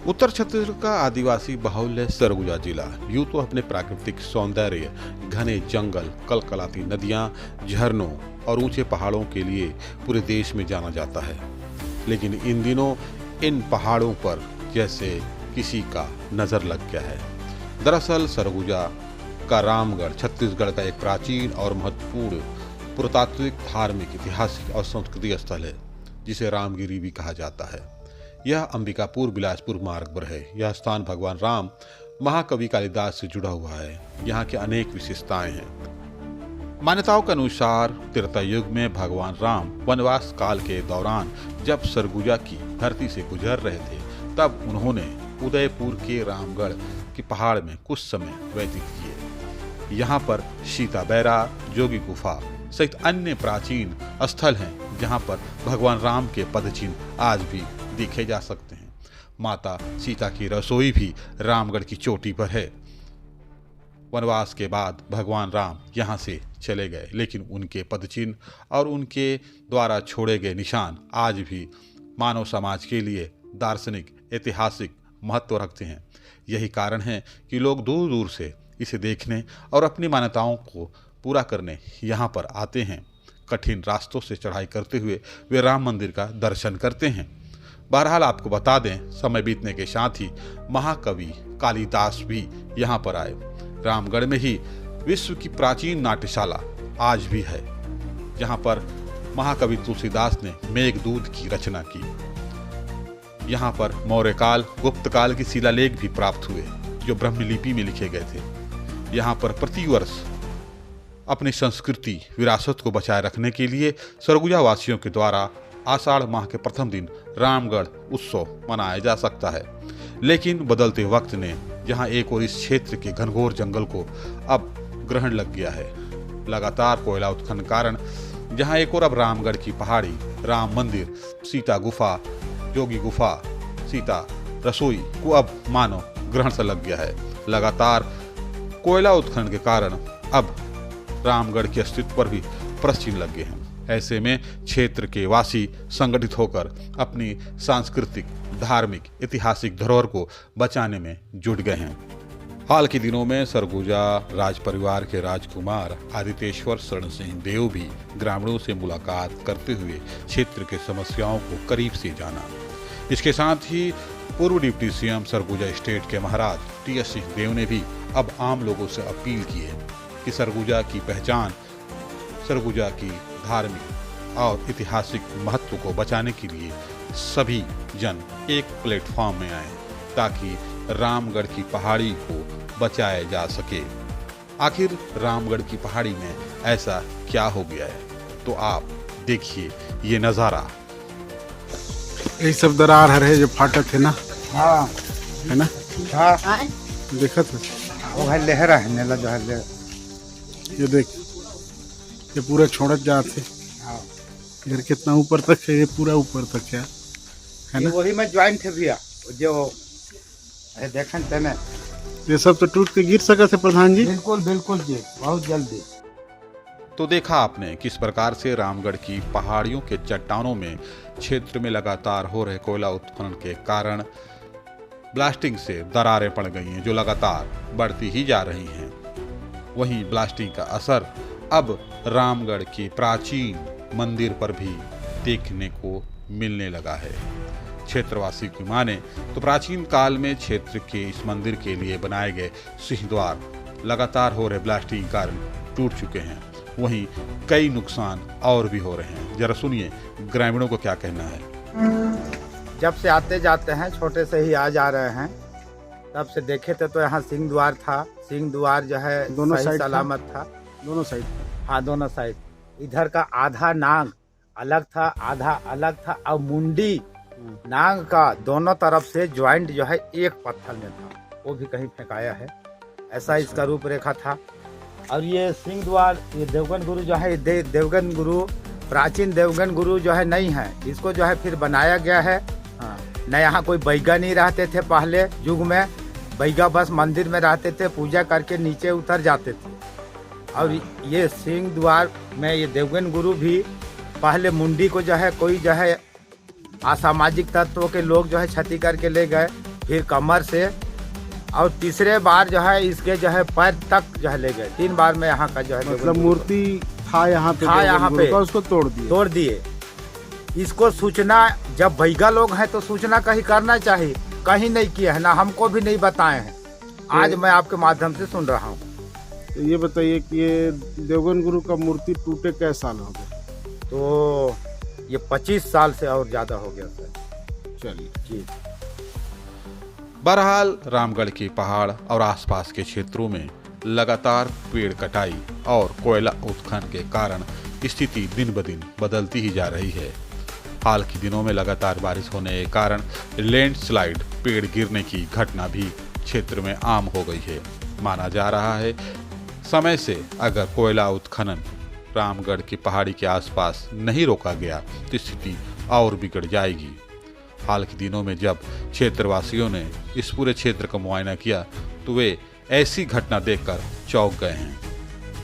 उत्तर छत्तीसगढ़ का आदिवासी बाहुल्य सरगुजा जिला यूं तो अपने प्राकृतिक सौंदर्य, घने जंगल, कलकलाती नदियां, झरनों और ऊंचे पहाड़ों के लिए पूरे देश में जाना जाता है। लेकिन इन दिनों इन पहाड़ों पर जैसे किसी का नजर लग गया है। दरअसल सरगुजा का रामगढ़ छत्तीसगढ़ का एक प्राचीन और महत्वपूर्ण पुरातात्विक, धार्मिक, ऐतिहासिक और सांस्कृतिक स्थल है, जिसे रामगिरी भी कहा जाता है। यह अंबिकापुर बिलासपुर मार्ग पर है। यह स्थान भगवान राम, महाकवि कालिदास से जुड़ा हुआ है। यहाँ की अनेक विशेषताएं हैं। मान्यताओं के अनुसार त्रेता युग में भगवान राम वनवास काल के दौरान जब सरगुजा की धरती से गुजर रहे थे, तब उन्होंने उदयपुर के रामगढ़ के पहाड़ में कुछ समय व्यतीत किए। यहाँ पर सीता बैरा, जोगी गुफा सहित अन्य प्राचीन स्थल हैं, जहाँ पर भगवान राम के पदचिन्ह आज भी देखे जा सकते हैं। माता सीता की रसोई भी रामगढ़ की चोटी पर है। वनवास के बाद भगवान राम यहाँ से चले गए, लेकिन उनके पदचिन्ह और उनके द्वारा छोड़े गए निशान आज भी मानव समाज के लिए दार्शनिक, ऐतिहासिक महत्व रखते हैं। यही कारण है कि लोग दूर दूर से इसे देखने और अपनी मान्यताओं को पूरा करने यहाँ पर आते हैं। कठिन रास्तों से चढ़ाई करते हुए वे राम मंदिर का दर्शन करते हैं। बहरहाल आपको बता दें, समय बीतने के साथ ही महाकवि कालिदास भी यहाँ पर आए। रामगढ़ में ही विश्व की प्राचीन नाट्यशाला आज भी है, जहाँ पर महाकवि तुलसीदास ने मेघदूत की रचना की। यहाँ पर मौर्य काल, गुप्त काल के शिलालेख भी प्राप्त हुए, जो ब्रह्मलिपि में लिखे गए थे। यहाँ पर प्रतिवर्ष अपनी संस्कृति विरासत को बचाए रखने के लिए सरगुजा वासियों के द्वारा आषाढ़ माह के प्रथम दिन रामगढ़ उत्सव मनाया जा सकता है। लेकिन बदलते वक्त ने जहां एक और इस क्षेत्र के घनघोर जंगल को अब ग्रहण लग गया है। लगातार कोयला उत्खनन कारण जहां एक और अब रामगढ़ की पहाड़ी, राम मंदिर, सीता गुफा, जोगी गुफा, सीता रसोई को अब मानो ग्रहण से लग गया है। लगातार कोयला उत्खनन के कारण अब रामगढ़ के अस्तित्व पर भी प्रश्न लग गए हैं। ऐसे में क्षेत्र के वासी संगठित होकर अपनी सांस्कृतिक, धार्मिक, ऐतिहासिक धरोहर को बचाने में जुट गए हैं। हाल के दिनों में सरगुजा राज परिवार के राजकुमार आदितेश्वर शरण सिंह देव भी ग्रामीणों से मुलाकात करते हुए क्षेत्र के समस्याओं को करीब से जाना। इसके साथ ही पूर्व डिप्टी सीएम सरगुजा स्टेट के महाराज टी.एस. सिंहदेव ने भी अब आम लोगों से अपील की है कि सरगुजा की पहचान, सरगुजा की धार्मिक और ऐतिहासिक महत्व को बचाने के लिए सभी जन एक प्लेटफॉर्म में आए, ताकि रामगढ़ की पहाड़ी को बचाया जा सके। आखिर रामगढ़ की पहाड़ी में ऐसा क्या हो गया है, तो आप देखिए ये नज़ारा। यही सब दरार है जो फाटक है ना। हाँ है ना। हाँ देखा था वो है लहरा है नेला जो है ये देख, ये पूरा छोड़त जाते। हाँ घर कितना ऊपर तक है, ये पूरा ऊपर तक है ये ना। वही में ज्वाइंट है भैया जो है देखन तेने। ये सब तो टूट के गिर सका थे प्रधान जी। बिल्कुल बिल्कुल जी, बहुत जल्दी। तो देखा आपने किस प्रकार से रामगढ़ की पहाड़ियों के चट्टानों में क्षेत्र में लगातार हो रहे कोयला उत्खनन के कारण ब्लास्टिंग से दरारें पड़ गई हैं, जो लगातार बढ़ती ही जा रही हैं। वहीं ब्लास्टिंग का असर अब रामगढ़ के प्राचीन मंदिर पर भी देखने को मिलने लगा है। क्षेत्रवासी की माने तो प्राचीन काल में क्षेत्र के इस मंदिर के लिए बनाए गए सिंह द्वार लगातार हो रहे ब्लास्टिंग के कारण टूट चुके हैं। वहीं कई नुकसान और भी हो रहे हैं। जरा सुनिए ग्रामीणों को क्या कहना है। जब से आते जाते हैं, छोटे से ही आ जा रहे हैं, तब से देखे थे तो यहाँ सिंह द्वार था। सिंह द्वार जो है दोनों सही साइड सलामत था। दोनों साइड। हाँ दोनों साइड। इधर का आधा नाग अलग था, आधा अलग था, और मुंडी नाग का दोनों तरफ से ज्वाइंट जो है एक पत्थर में था, वो भी कहीं फेंकाया है। ऐसा इसका रूपरेखा था। और ये सिंह द्वार, ये देवगन गुरु जो है, देवगन गुरु प्राचीन देवगन गुरु जो है नहीं है, इसको जो है फिर बनाया गया है। हाँ, न यहाँ कोई बैगा नहीं रहते थे पहले युग में। बैगा बस मंदिर में रहते थे, पूजा करके नीचे उतर जाते थे। और ये सिंह द्वार में ये देवगन गुरु भी पहले मुंडी को जो है कोई जो है असामाजिक तत्वों के लोग जो है क्षति करके ले गए, फिर कमर से, और तीसरे बार जो है इसके जो है पैर तक जो है ले गए। 3 बार में यहाँ का जो है मतलब मूर्ति था यहाँ पे, उसको तोड़ दिए। इसको सूचना, जब भैया लोग हैं तो सूचना कहीं करना चाहिए, कहीं नहीं किया है, ना हमको भी नहीं बताए हैं। आज मैं आपके माध्यम से सुन रहा हूँ। तो ये बताइए कि ये देवगन गुरु का मूर्ति टूटे कैसे साल हो गए? तो ये 25 साल से और ज्यादा हो गया सर। चलिए जी। बहरहाल रामगढ़ के पहाड़ और आसपास के क्षेत्रों में लगातार पेड़ कटाई और कोयला उत्खनन के कारण स्थिति दिन ब दिन बदलती ही जा रही है। हाल के दिनों में लगातार बारिश होने के कारण लैंडस्लाइड, पेड़ गिरने की घटना भी क्षेत्र में आम हो गई है। माना जा रहा है समय से अगर कोयला उत्खनन रामगढ़ की पहाड़ी के आसपास नहीं रोका गया तो स्थिति और बिगड़ जाएगी। हाल के दिनों में जब क्षेत्रवासियों ने इस पूरे क्षेत्र का मुआयना किया तो वे ऐसी घटना देखकर चौंक गए हैं।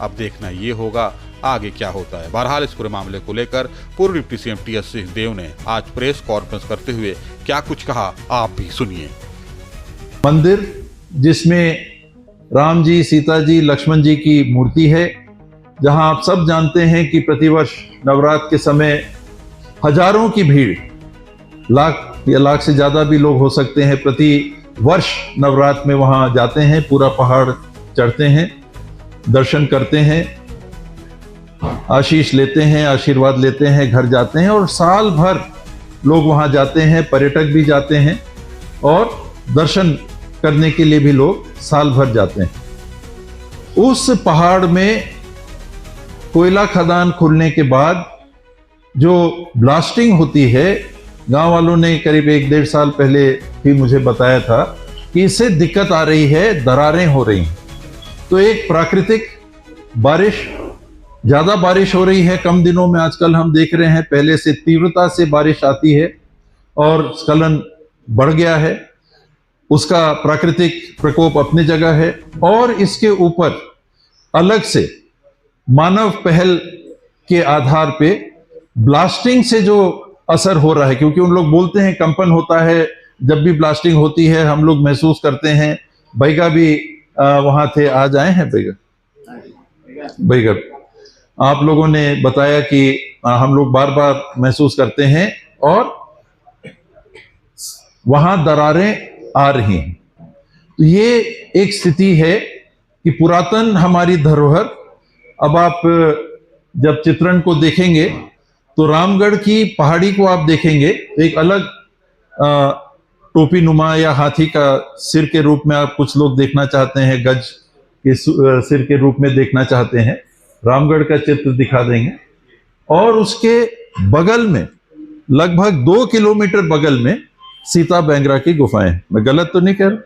अब देखना ये होगा आगे क्या होता है। बहरहाल इस पूरे मामले को लेकर पूर्व डिप्टी सीएम टीएस सिंहदेव ने आज प्रेस कॉन्फ्रेंस करते हुए क्या कुछ कहा, आप भी सुनिए। मंदिर जिसमें राम जी, सीता जी, लक्ष्मण जी की मूर्ति है, जहां आप सब जानते हैं कि प्रतिवर्ष नवरात्र के समय हजारों की भीड़, लाख या लाख से ज्यादा भी लोग हो सकते हैं, प्रति वर्ष नवरात्र में वहां जाते हैं, पूरा पहाड़ चढ़ते हैं, दर्शन करते हैं, आशीष लेते हैं, आशीर्वाद लेते हैं, घर जाते हैं और साल भर लोग वहां जाते हैं। पर्यटक भी जाते हैं और दर्शन करने के लिए भी लोग साल भर जाते हैं। उस पहाड़ में कोयला खदान खुलने के बाद जो ब्लास्टिंग होती है, गांव वालों ने करीब 1-1.5 साल पहले भी मुझे बताया था कि इससे दिक्कत आ रही है, दरारें हो रही हैं। तो एक प्राकृतिक बारिश, ज्यादा बारिश हो रही है कम दिनों में, आजकल हम देख रहे हैं पहले से तीव्रता से बारिश आती है और स्खलन बढ़ गया है। उसका प्राकृतिक प्रकोप अपनी जगह है और इसके ऊपर अलग से मानव पहल के आधार पे ब्लास्टिंग से जो असर हो रहा है, क्योंकि उन लोग बोलते हैं कंपन होता है जब भी ब्लास्टिंग होती है, हम लोग महसूस करते हैं। बैगा भी वहां थे, आज आए हैं बैगा, आप लोगों ने बताया कि हम लोग बार बार महसूस करते हैं और वहां दरारें आ रही हैं। तो ये एक स्थिति है कि पुरातन हमारी धरोहर, अब आप जब चित्रण को देखेंगे तो रामगढ़ की पहाड़ी को आप देखेंगे, एक अलग टोपी नुमा या हाथी का सिर के रूप में आप कुछ लोग देखना चाहते हैं, गज के सिर के रूप में देखना चाहते हैं, रामगढ़ का चित्र दिखा देंगे। और उसके बगल में लगभग 2 किलोमीटर बगल में सीता बैंगरा की गुफाएं, मैं गलत तो नहीं कह रहा,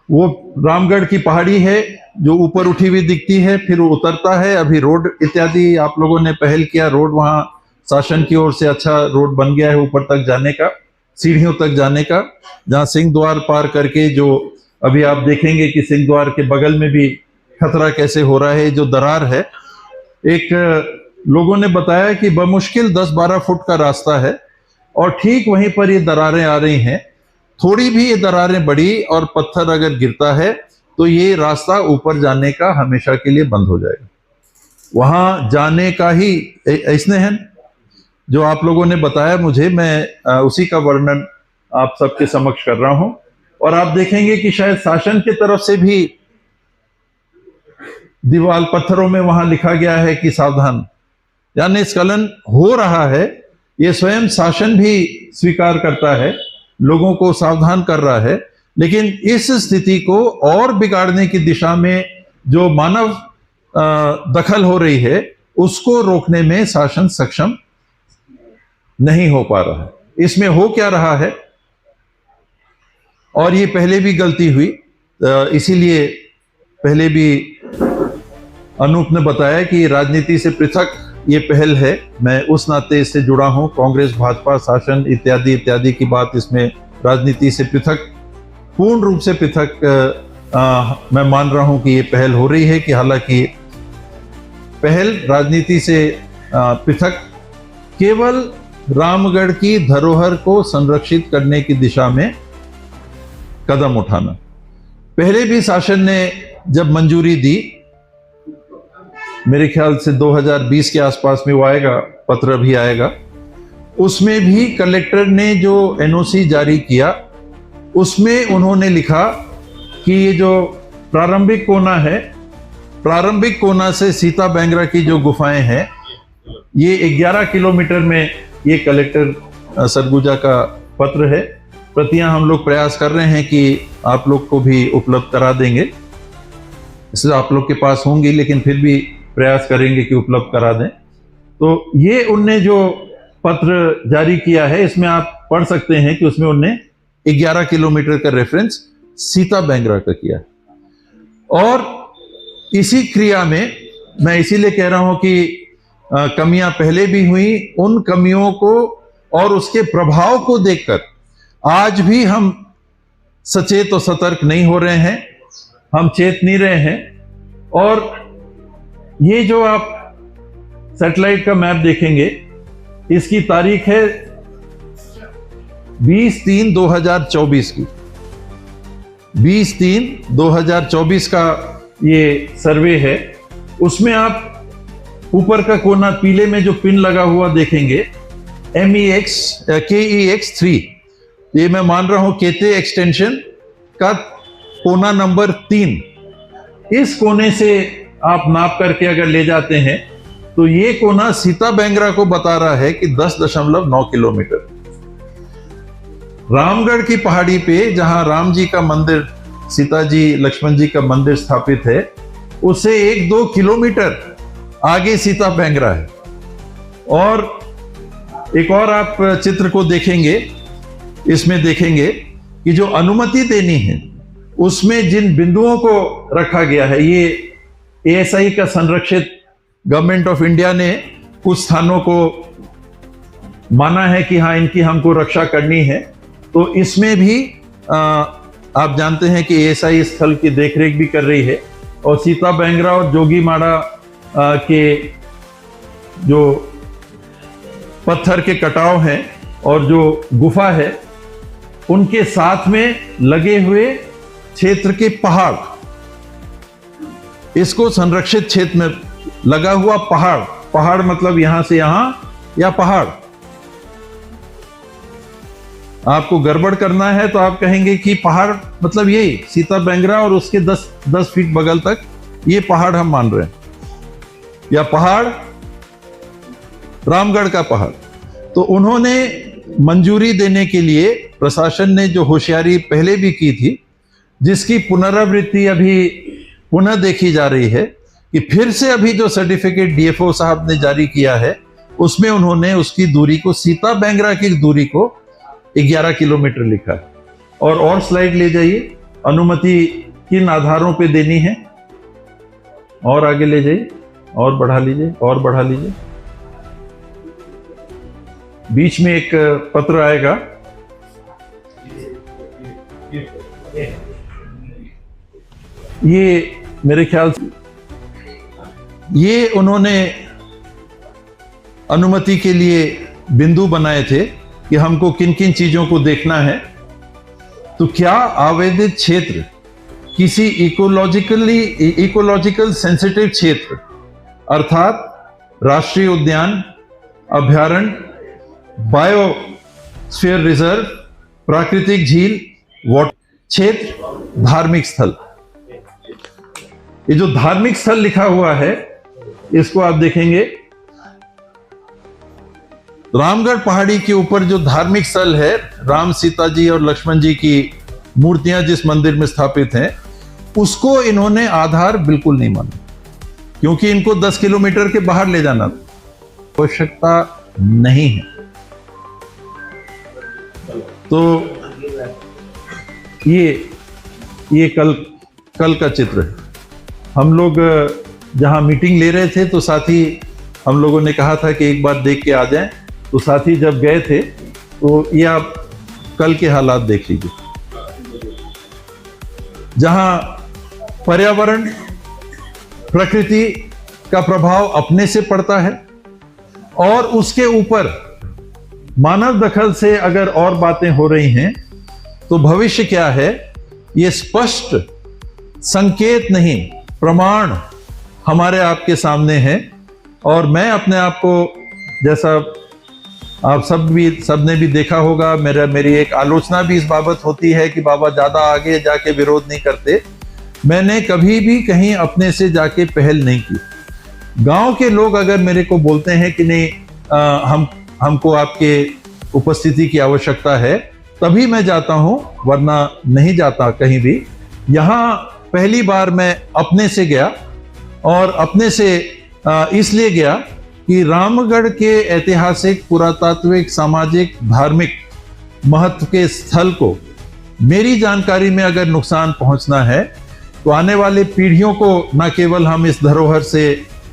वो रामगढ़ की पहाड़ी है जो ऊपर उठी हुई दिखती है, फिर वो उतरता है। अभी रोड इत्यादि आप लोगों ने पहल किया, रोड वहां शासन की ओर से अच्छा रोड बन गया है ऊपर तक जाने का, सीढ़ियों तक जाने का, जहां सिंह द्वार पार करके, जो अभी आप देखेंगे कि सिंह द्वार के बगल में भी खतरा कैसे हो रहा है, जो दरार है। एक लोगों ने बताया कि बमुश्किल 10-12 फुट का रास्ता है और ठीक वहीं पर ये दरारें आ रही हैं। थोड़ी भी ये दरारें बढ़ी और पत्थर अगर गिरता है तो ये रास्ता ऊपर जाने का हमेशा के लिए बंद हो जाएगा। वहां जाने का ही इसने है जो आप लोगों ने बताया मुझे, मैं उसी का वर्णन आप सबके समक्ष कर रहा हूं। और आप देखेंगे कि शायद शासन की तरफ से भी दीवार पत्थरों में वहां लिखा गया है कि सावधान, यानी स्खलन हो रहा है। ये स्वयं शासन भी स्वीकार करता है, लोगों को सावधान कर रहा है। लेकिन इस स्थिति को और बिगाड़ने की दिशा में जो मानव दखल हो रही है, उसको रोकने में शासन सक्षम नहीं हो पा रहा है। इसमें हो क्या रहा है, और ये पहले भी गलती हुई, इसीलिए पहले भी अनूप ने बताया कि राजनीति से पृथक ये पहल है। मैं उस नाते इससे जुड़ा हूं, कांग्रेस, भाजपा, शासन इत्यादि इत्यादि की बात इसमें राजनीति से पृथक, पूर्ण रूप से पृथक मैं मान रहा हूं कि ये पहल हो रही है। कि हालांकि पहल राजनीति से पृथक केवल रामगढ़ की धरोहर को संरक्षित करने की दिशा में कदम उठाना। पहले भी शासन ने जब मंजूरी दी, मेरे ख्याल से 2020 के आसपास में वो आएगा, पत्र भी आएगा, उसमें भी कलेक्टर ने जो एनओसी जारी किया उसमें उन्होंने लिखा कि ये जो प्रारंभिक कोना है, प्रारंभिक कोना से सीता बैंगरा की जो गुफाएं हैं, ये 11 किलोमीटर में ये कलेक्टर सरगुजा का पत्र है। प्रतियां हम लोग प्रयास कर रहे हैं कि आप लोग को भी उपलब्ध करा देंगे, इसलिए आप लोग के पास होंगी, लेकिन फिर भी प्रयास करेंगे कि उपलब्ध करा दें। तो ये उनने जो पत्र जारी किया है, इसमें आप पढ़ सकते हैं कि उसमें उनने 11 किलोमीटर का रेफरेंस सीता बैंगरा का किया। और इसी क्रिया में मैं इसीलिए कह रहा हूं कि कमियां पहले भी हुई, उन कमियों को और उसके प्रभाव को देखकर आज भी हम सचेत और सतर्क नहीं हो रहे हैं, हम चेत नहीं रहे हैं। और ये जो आप सैटेलाइट का मैप देखेंगे, इसकी तारीख है 20/3/2024 की। 20/3/2024 का ये सर्वे है। उसमें आप ऊपर का कोना पीले में जो पिन लगा हुआ देखेंगे, KEX3, ये मैं मान रहा हूं केते एक्सटेंशन का कोना नंबर 3। इस कोने से आप नाप करके अगर ले जाते हैं तो ये कोना सीता बैंगरा को बता रहा है कि 10.9 किलोमीटर। रामगढ़ की पहाड़ी पे जहां राम जी का मंदिर, सीता जी लक्ष्मण जी का मंदिर स्थापित है, उससे 1-2 किलोमीटर आगे सीता बैंगरा है। और एक और आप चित्र को देखेंगे, इसमें देखेंगे कि जो अनुमति देनी है उसमें जिन बिंदुओं को रखा गया है, ये ASI का संरक्षित गवर्नमेंट ऑफ इंडिया ने कुछ स्थानों को माना है कि हाँ, इनकी हमको रक्षा करनी है। तो इसमें भी आप जानते हैं कि ASI स्थल की देखरेख भी कर रही है। और सीता बैंगरा और जोगी माड़ा के जो पत्थर के कटाव हैं और जो गुफा है, उनके साथ में लगे हुए क्षेत्र के पहाड़, इसको संरक्षित क्षेत्र में लगा हुआ पहाड़, पहाड़ मतलब यहां से यहां या पहाड़, आपको गड़बड़ करना है तो आप कहेंगे कि पहाड़ मतलब यही सीता बैंगरा और उसके 10 फीट बगल तक ये पहाड़ हम मान रहे हैं, या पहाड़ रामगढ़ का पहाड़। तो उन्होंने मंजूरी देने के लिए प्रशासन ने जो होशियारी पहले भी की थी, जिसकी पुनरावृत्ति अभी पुनः देखी जा रही है कि फिर से अभी जो सर्टिफिकेट DFO साहब ने जारी किया है, उसमें उन्होंने उसकी दूरी को, सीता बैंगरा की दूरी को 11 किलोमीटर लिखा है। और स्लाइड ले जाइए, अनुमति किन आधारों पे देनी है, और आगे ले जाइए, और बढ़ा लीजिए, और बढ़ा लीजिए। बीच में एक पत्र आएगा, ये मेरे ख्याल से ये उन्होंने अनुमति के लिए बिंदु बनाए थे कि हमको किन किन चीजों को देखना है। तो क्या आवेदित क्षेत्र किसी इकोलॉजिकल सेंसिटिव क्षेत्र अर्थात राष्ट्रीय उद्यान, अभयारण्य, बायोस्फीयर रिजर्व, प्राकृतिक झील, वाटर क्षेत्र, धार्मिक स्थल। ये जो धार्मिक स्थल लिखा हुआ है, इसको आप देखेंगे, रामगढ़ पहाड़ी के ऊपर जो धार्मिक स्थल है, राम सीता जी और लक्ष्मण जी की मूर्तियां जिस मंदिर में स्थापित हैं, उसको इन्होंने आधार बिल्कुल नहीं माना, क्योंकि इनको 10 किलोमीटर के बाहर ले जाना आवश्यकता नहीं है। तो ये कल का चित्र है। हम लोग जहां मीटिंग ले रहे थे तो साथी हम लोगों ने कहा था कि एक बार देख के आ जाएं, तो साथी जब गए थे तो ये आप कल के हालात देख लीजिए, जहां पर्यावरण, प्रकृति का प्रभाव अपने से पड़ता है और उसके ऊपर मानव दखल से अगर और बातें हो रही हैं तो भविष्य क्या है ये स्पष्ट संकेत नहीं, प्रमाण हमारे आपके सामने है। और मैं अपने आप को, जैसा आप सबने भी देखा होगा, मेरी एक आलोचना भी इस बाबत होती है कि बाबा ज्यादा आगे जाके विरोध नहीं करते। मैंने कभी भी कहीं अपने से जाके पहल नहीं की। गांव के लोग अगर मेरे को बोलते हैं कि नहीं हमको आपके उपस्थिति की आवश्यकता है, तभी मैं जाता हूं, वरना नहीं जाता कहीं भी। यहां पहली बार मैं अपने से गया, और अपने से इसलिए गया कि रामगढ़ के ऐतिहासिक, पुरातात्विक, सामाजिक, धार्मिक महत्व के स्थल को मेरी जानकारी में अगर नुकसान पहुंचना है तो आने वाली पीढ़ियों को न केवल हम इस धरोहर से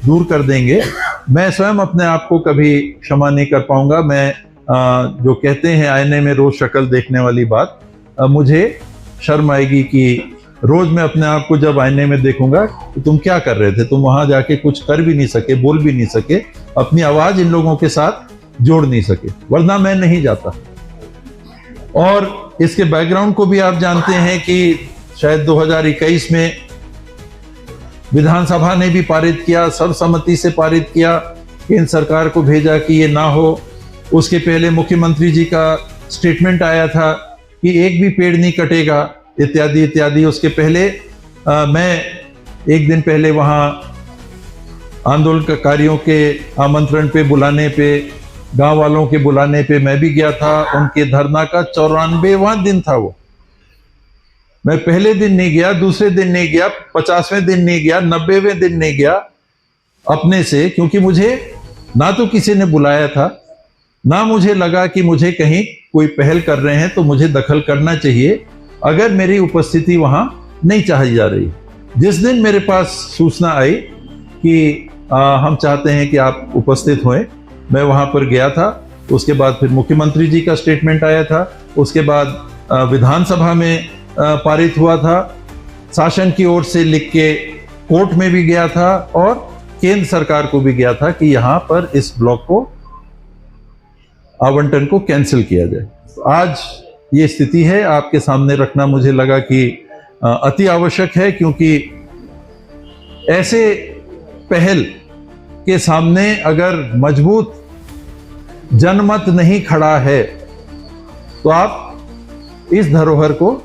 दूर कर देंगे, मैं स्वयं अपने आप को कभी क्षमा नहीं कर पाऊंगा। मैं जो कहते हैं आईने में रोज शक्ल देखने वाली बात, मुझे शर्म आएगी कि रोज मैं अपने आप को जब आईने में देखूंगा तो तुम क्या कर रहे थे, तुम वहां जाके कुछ कर भी नहीं सके, बोल भी नहीं सके, अपनी आवाज इन लोगों के साथ जोड़ नहीं सके, वरना मैं नहीं जाता। और इसके बैकग्राउंड को भी आप जानते हैं कि शायद 2021 में विधानसभा ने भी पारित किया, सर्वसम्मति से पारित किया, केंद्र सरकार को भेजा कि ये ना हो। उसके पहले मुख्यमंत्री जी का स्टेटमेंट आया था कि एक भी पेड़ नहीं कटेगा, इत्यादि इत्यादि। उसके पहले मैं एक दिन पहले वहां आंदोलनकारियों के आमंत्रण पे, बुलाने पे, गांव वालों के बुलाने पे मैं भी गया था। उनके धरना का 94वां दिन था वो। मैं पहले दिन नहीं गया, दूसरे दिन नहीं गया, 50वें दिन नहीं गया, 90वें दिन नहीं गया अपने से, क्योंकि मुझे ना तो किसी ने बुलाया था, ना मुझे लगा कि मुझे कहीं कोई पहल कर रहे हैं तो मुझे दखल करना चाहिए अगर मेरी उपस्थिति वहां नहीं चाही जा रही। जिस दिन मेरे पास सूचना आई कि हम चाहते हैं कि आप उपस्थित हों, मैं वहां पर गया था। उसके बाद फिर मुख्यमंत्री जी का स्टेटमेंट आया था, उसके बाद विधानसभा में पारित हुआ था, शासन की ओर से लिख के कोर्ट में भी गया था, और केंद्र सरकार को भी गया था कि यहां पर इस ब्लॉक को आवंटन को कैंसिल किया जाए। आज ये स्थिति है, आपके सामने रखना मुझे लगा कि अति आवश्यक है, क्योंकि ऐसे पहल के सामने अगर मजबूत जनमत नहीं खड़ा है तो आप इस धरोहर को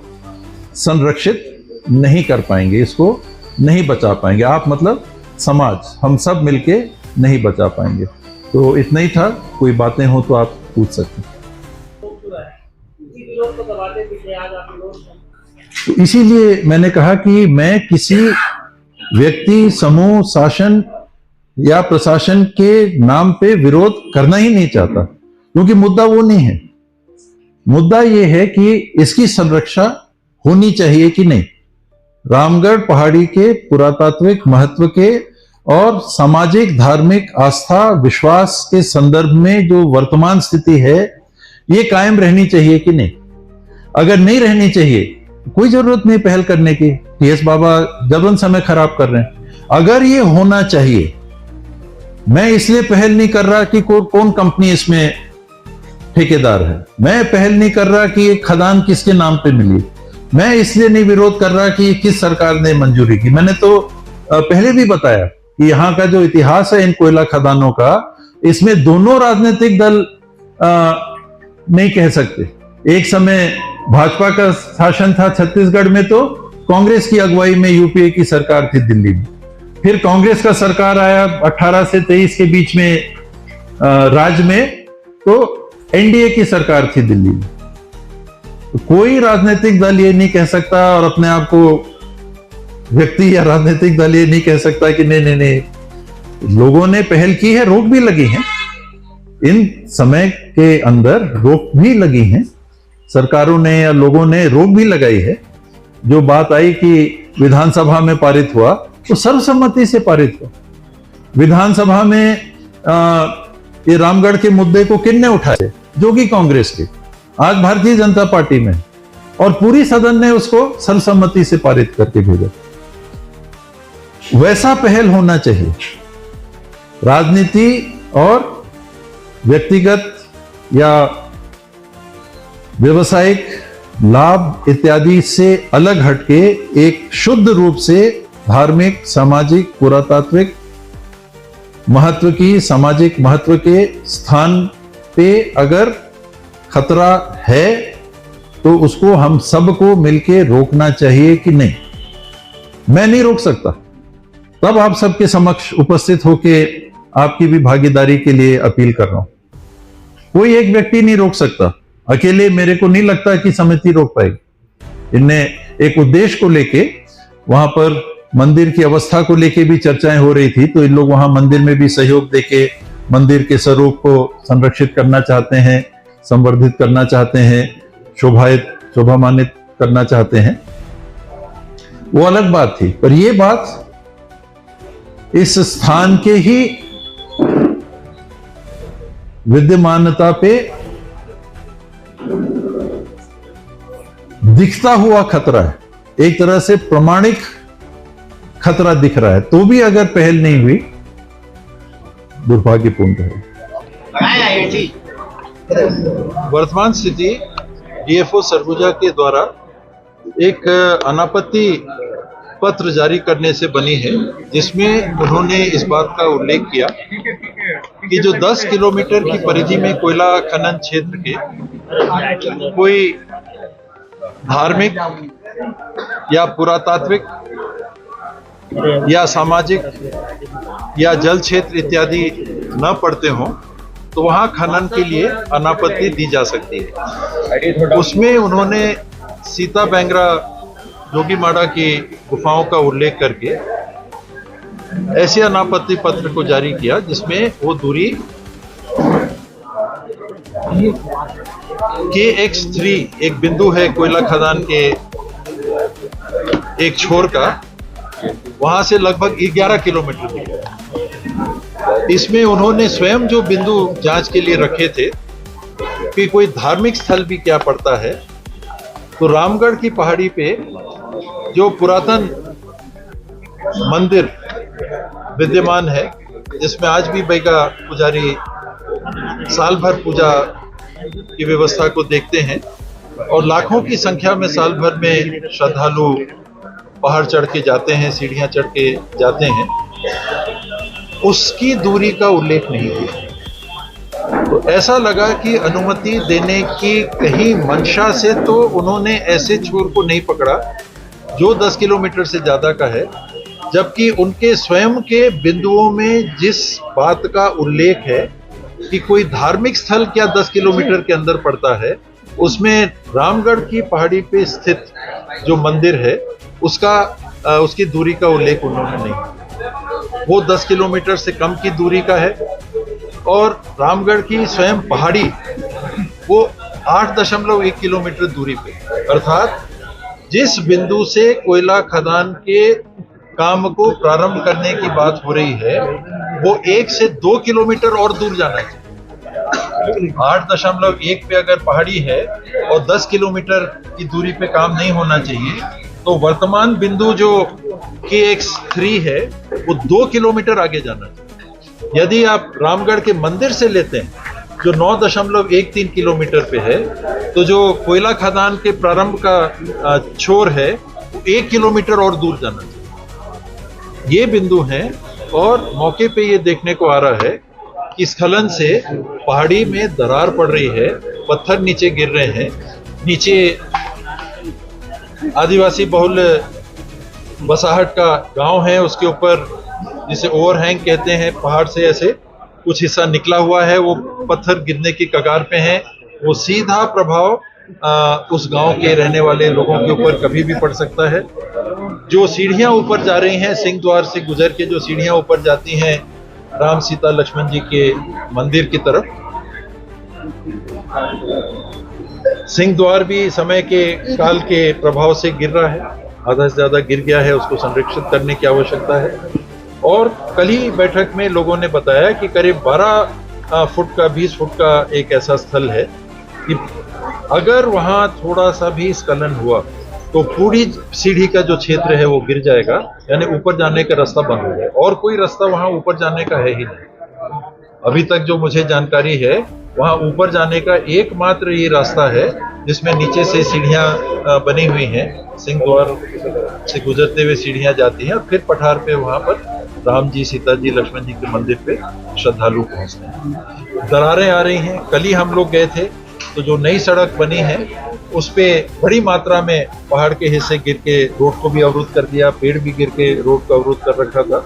संरक्षित नहीं कर पाएंगे, इसको नहीं बचा पाएंगे। आप मतलब समाज, हम सब मिलके नहीं बचा पाएंगे। तो इतना ही था, कोई बातें हो तो आप पूछ सकते हैं। तो इसीलिए मैंने कहा कि मैं किसी व्यक्ति, समूह, शासन या प्रशासन के नाम पे विरोध करना ही नहीं चाहता, क्योंकि मुद्दा वो नहीं है। मुद्दा ये है कि इसकी संरक्षा होनी चाहिए कि नहीं। रामगढ़ पहाड़ी के पुरातात्विक महत्व के और सामाजिक, धार्मिक आस्था, विश्वास के संदर्भ में जो वर्तमान स्थिति है, ये कायम रहनी चाहिए कि नहीं। अगर नहीं रहनी चाहिए, कोई जरूरत नहीं पहल करने की। टीएस बाबा जबरन समय खराब कर रहे हैं। अगर ये होना चाहिए, मैं इसलिए पहल नहीं कर रहा कि कौन कंपनी इसमें ठेकेदार है, मैं पहल नहीं कर रहा कि ये खदान किसके नाम पे मिली, मैं इसलिए नहीं विरोध कर रहा कि किस सरकार ने मंजूरी की। मैंने तो पहले भी बताया कि यहाँ का जो इतिहास है इन कोयला खदानों का, इसमें दोनों राजनीतिक दल नहीं कह सकते। एक समय भाजपा का शासन था छत्तीसगढ़ में, तो कांग्रेस की अगुवाई में यूपीए की सरकार थी दिल्ली में। फिर कांग्रेस का सरकार आया 18 से 23 के बीच में राज्य में, तो एनडीए की सरकार थी दिल्ली में। तो कोई राजनीतिक दल ये नहीं कह सकता, और अपने आप को व्यक्ति या राजनीतिक दल ये नहीं कह सकता कि नहीं नहीं नहीं, लोगों ने पहल की है, रोक भी लगी है, इन समय के अंदर रोक भी लगी हैं, सरकारों ने या लोगों ने रोक भी लगाई है। जो बात आई कि विधानसभा में पारित हुआ, तो सर्वसम्मति से पारित हुआ। विधानसभा में ये रामगढ़ के मुद्दे को किसने उठाए? जो कि कांग्रेस के, आज भारतीय जनता पार्टी में, और पूरी सदन ने उसको सर्वसम्मति से पारित करके भेजा। वैसा पहल होना चाहिए। राजनीति और व्यक्तिगत या व्यवसायिक लाभ इत्यादि से अलग हटके एक शुद्ध रूप से धार्मिक, सामाजिक, पुरातात्विक महत्व की, सामाजिक महत्व के स्थान पे अगर खतरा है तो उसको हम सबको मिलके रोकना चाहिए कि नहीं। मैं नहीं रोक सकता, तब आप सबके समक्ष उपस्थित होके आपकी भी भागीदारी के लिए अपील कर रहा हूं। कोई एक व्यक्ति नहीं रोक सकता, अकेले मेरे को नहीं लगता कि समिति रोक पाएगी। इनने एक उद्देश्य को लेके, वहां पर मंदिर की अवस्था को लेके भी चर्चाएं हो रही थी, तो इन लोग वहां मंदिर में भी सहयोग देके मंदिर के स्वरूप को संरक्षित करना चाहते हैं, संवर्धित करना चाहते हैं, शोभामानित करना चाहते हैं। वो अलग बात थी, पर यह बात इस स्थान के ही विद्यमानता पे दिखता हुआ खतरा है, एक तरह से प्रमाणिक खतरा दिख रहा है, तो भी अगर पहल नहीं हुई, दुर्भाग्यपूर्ण है। वर्तमान स्थिति डीएफओ सरगुजा के द्वारा एक अनापत्ति पत्र जारी करने से बनी है, जिसमें उन्होंने इस बात का उल्लेख किया कि जो 10 किलोमीटर की परिधि में कोयला खनन क्षेत्र के कोई धार्मिक या पुरातात्विक या सामाजिक या जल क्षेत्र इत्यादि न पड़ते हों, तो वहां खनन के लिए अनापत्ति दी जा सकती है। उसमें उन्होंने सीता बैंगरा जोगीमाड़ा की गुफाओं का उल्लेख करके ऐसे अनापत्ति पत्र को जारी किया, जिसमें वो दूरी KX3 एक बिंदु है कोयला खदान के एक छोर का, वहां से लगभग 11 किलोमीटर दूर है। इसमें उन्होंने स्वयं जो बिंदु जांच के लिए रखे थे कि कोई धार्मिक स्थल भी क्या पड़ता है, तो रामगढ़ की पहाड़ी पे जो पुरातन मंदिर विद्यमान है, जिसमें आज भी बैगा पुजारी साल भर पूजा की व्यवस्था को देखते हैं और लाखों की संख्या में साल भर में श्रद्धालु पहाड़ चढ़ के जाते हैं, सीढ़ियां चढ़ के जाते हैं, उसकी दूरी का उल्लेख नहीं किया। तो ऐसा लगा कि अनुमति देने की कहीं मंशा से तो उन्होंने ऐसे छोर को नहीं पकड़ा जो 10 किलोमीटर से ज्यादा का है, जबकि उनके स्वयं के बिंदुओं में जिस बात का उल्लेख है कि कोई धार्मिक स्थल क्या 10 किलोमीटर के अंदर पड़ता है, उसमें रामगढ़ की पहाड़ी पे स्थित जो मंदिर है उसकी दूरी का उल्लेख उन्होंने नहीं किया। वो 10 किलोमीटर से कम की दूरी का है और रामगढ़ की स्वयं पहाड़ी वो 8.1 किलोमीटर दूरी पे, अर्थात जिस बिंदु से कोयला खदान के काम को प्रारंभ करने की बात हो रही है, वो 1 से 2 किलोमीटर और दूर जाना चाहिए। 8.1 पे अगर पहाड़ी है और 10 किलोमीटर की दूरी पे काम नहीं होना चाहिए, तो वर्तमान बिंदु जो KX3 है वो 2 किलोमीटर आगे जाना चाहिए। यदि आप रामगढ़ के मंदिर से लेते हैं जो 9.13 किलोमीटर पे है, तो जो कोयला खदान के प्रारंभ का छोर है वो 1 किलोमीटर और दूर जाना चाहिए। ये बिंदु हैं और मौके पे ये देखने को आ रहा है कि स्खलन से पहाड़ी में दरार पड़ रही है, पत्थर नीचे गिर रहे हैं, नीचे आदिवासी बहुल बसाहट का गांव है, उसके ऊपर जिसे ओवरहैंग कहते हैं, पहाड़ से ऐसे कुछ हिस्सा निकला हुआ है, वो पत्थर गिरने की कगार पे हैं। वो सीधा प्रभाव उस गांव के रहने वाले लोगों के ऊपर कभी भी पड़ सकता है। जो सीढ़ियां ऊपर जा रही हैं, सिंह द्वार से गुजर के जो सीढ़ियां ऊपर जाती हैं राम सीता लक्ष्मण जी के मंदिर की तरफ, सिंह द्वार भी समय के काल के प्रभाव से गिर रहा है, आधा से ज्यादा गिर गया है, उसको संरक्षित करने की आवश्यकता है। और कल ही बैठक में लोगों ने बताया कि करीब 12 फुट का 20 फुट का एक ऐसा स्थल है कि अगर वहां थोड़ा सा भी स्खलन हुआ तो पूरी सीढ़ी का जो क्षेत्र है वो गिर जाएगा, यानी ऊपर जाने का रास्ता बंद हो जाएगा और कोई रास्ता वहां ऊपर जाने का है ही नहीं। अभी तक जो मुझे जानकारी है, वहां ऊपर जाने का एकमात्र ये रास्ता है जिसमें नीचे से सीढ़ियाँ बनी हुई हैं, सिंह द्वार से गुजरते हुए सीढ़ियाँ जाती हैं और फिर पठार पे वहाँ पर राम जी, सीता जी, लक्ष्मण जी के मंदिर पे श्रद्धालु पहुँचते हैं। दरारें आ रही हैं। कल ही हम लोग गए थे तो जो नई सड़क बनी है उस पे बड़ी मात्रा में पहाड़ के हिस्से गिर के रोड को भी अवरुद्ध कर दिया, पेड़ भी गिर के रोड को अवरुद्ध कर रखा था,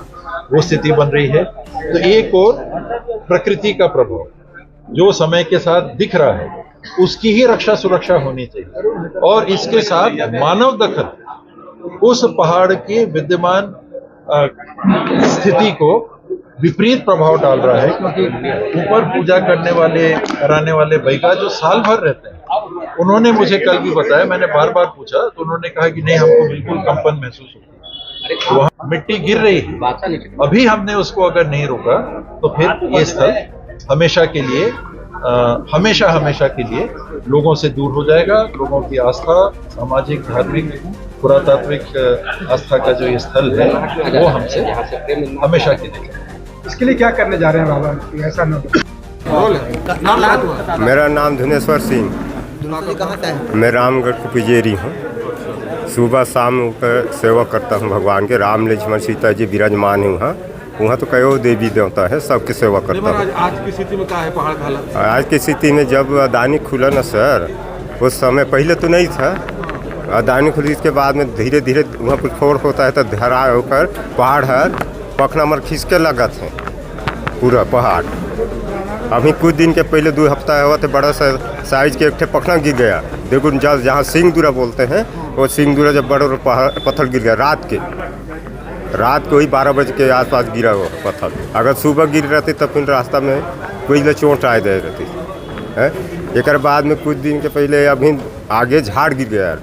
वो स्थिति बन रही है। तो एक और प्रकृति का प्रभाव जो समय के साथ दिख रहा है उसकी ही रक्षा सुरक्षा होनी चाहिए और इसके साथ मानव दखल उस पहाड़ की विद्यमान स्थिति को विपरीत प्रभाव डाल रहा है, क्योंकि ऊपर पूजा कराने वाले बैगा जो साल भर रहते हैं, उन्होंने मुझे कल भी बताया, मैंने बार बार पूछा तो उन्होंने कहा कि नहीं, हमको बिल्कुल कंपन महसूस होती है। वहाँ मिट्टी गिर रही है, अभी हमने उसको अगर नहीं रोका तो फिर ये स्थल हमेशा के लिए लोगों से दूर हो जाएगा। लोगों की आस्था, सामाजिक, धार्मिक, पुरातात्विक आस्था का जो ये स्थल है वो हमसे हमेशा के लिए। इसके लिए क्या करने जा रहे हैं बाबा, ऐसा न हो? मेरा नाम धुनेश्वर सिंह, मैं रामगढ़ की पुजेरी हूँ। सुबह शाम होकर सेवा करता हूँ भगवान के। राम, लक्ष्मण, सीता जी विराजमान है वहाँ तो कई देवी देवता है, सबकी सेवा करता हूँ। आज की स्थिति में क्या है पहाड़ का हालत? आज की स्थिति में जब अदानी खुला ना सर, उस समय पहले तो नहीं था, अदानी खुली इसके बाद में धीरे धीरे वहाँ पर फोड़ होता है तो धरा होकर पहाड़ है पखना मर खींच के लगा थे पूरा पहाड़। अभी कुछ दिन के पहले 2 हफ्ता हुआ तो बड़ा सा साइज के एक ठे पखना गिर गया। देखो जहाँ सिंहदुरा बोलते हैं वो सिंहदुरा जब बड़ा पत्थर गिर गया रात को ही 12 बजे के आसपास गिरा हुआ पत्थर। अगर सुबह गिर रहती तब फिर रास्ता में कोई चोट आए दे रहती है। एक बाद में कुछ दिन के पहले अभी आगे झाड़ गिर गया,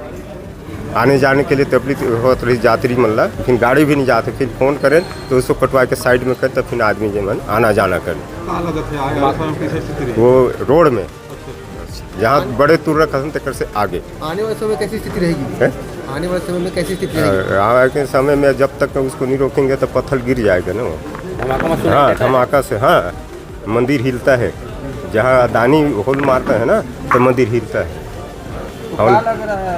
आने जाने के लिए तकलीफ होती रही यात्री मतलब, फिर गाड़ी भी नहीं जाते, फिर फोन करें तो उसको कटवा के साइड में करें, तब फिर आदमी जो मन आना जाना करें। वो रोड में जहाँ बड़े तुर्रा खत्म तक से आगे। आने वाले समय में कैसी स्थिति रहेगी? आने वाले समय में कैसी स्थिति रहेगी? आने के समय में जब तक उसको नहीं रोकेंगे तो पत्थर गिर जाएगा ना। हाँ, धमाका से। हाँ, मंदिर हिलता है, जहाँ अदानी होल मारता है ना तो मंदिर हिलता है। अगर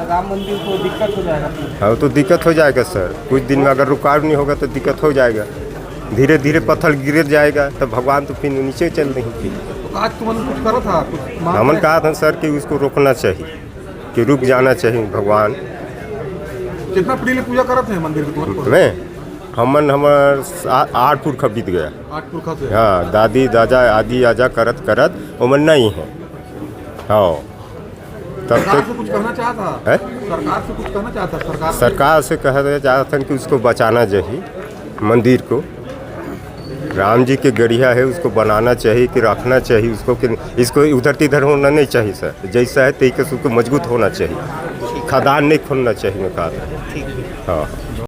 राम मंदिर को दिक्कत हो जाएगा? हाँ, तो दिक्कत हो जाएगा सर। कुछ दिन में अगर रुकावट नहीं होगा तो दिक्कत हो जाएगा। धीरे धीरे पत्थर गिर जाएगा तो भगवान तो फिर नीचे चल रही थी। आज तुमने कुछ करा था? हमने कहा था सर कि उसको रोकना चाहिए, कि रुक जाना चाहिए भगवान। कितना पहले पूजा करा थे मंदिर में? हमार 8 पुरखा बीत गया। 8 पुरखा से? हाँ, दादी दादा आदि आजा करत उमर नहीं है। हाँ, तब सरकार से कुछ कहना चाहता है? सरकार से कुछ कहना चाहता? सरकार से कहना चाहता कि उसको बचाना चाहिए, मंदिर को। राम जी के गढ़िया है, उसको बनाना चाहिए, कि रखना चाहिए उसको, कि इसको उधर तिधर होना नहीं चाहिए सर। जैसा है तरीके से उसको मजबूत होना चाहिए, खदान नहीं खोलना चाहिए मैं कहा था। हाँ।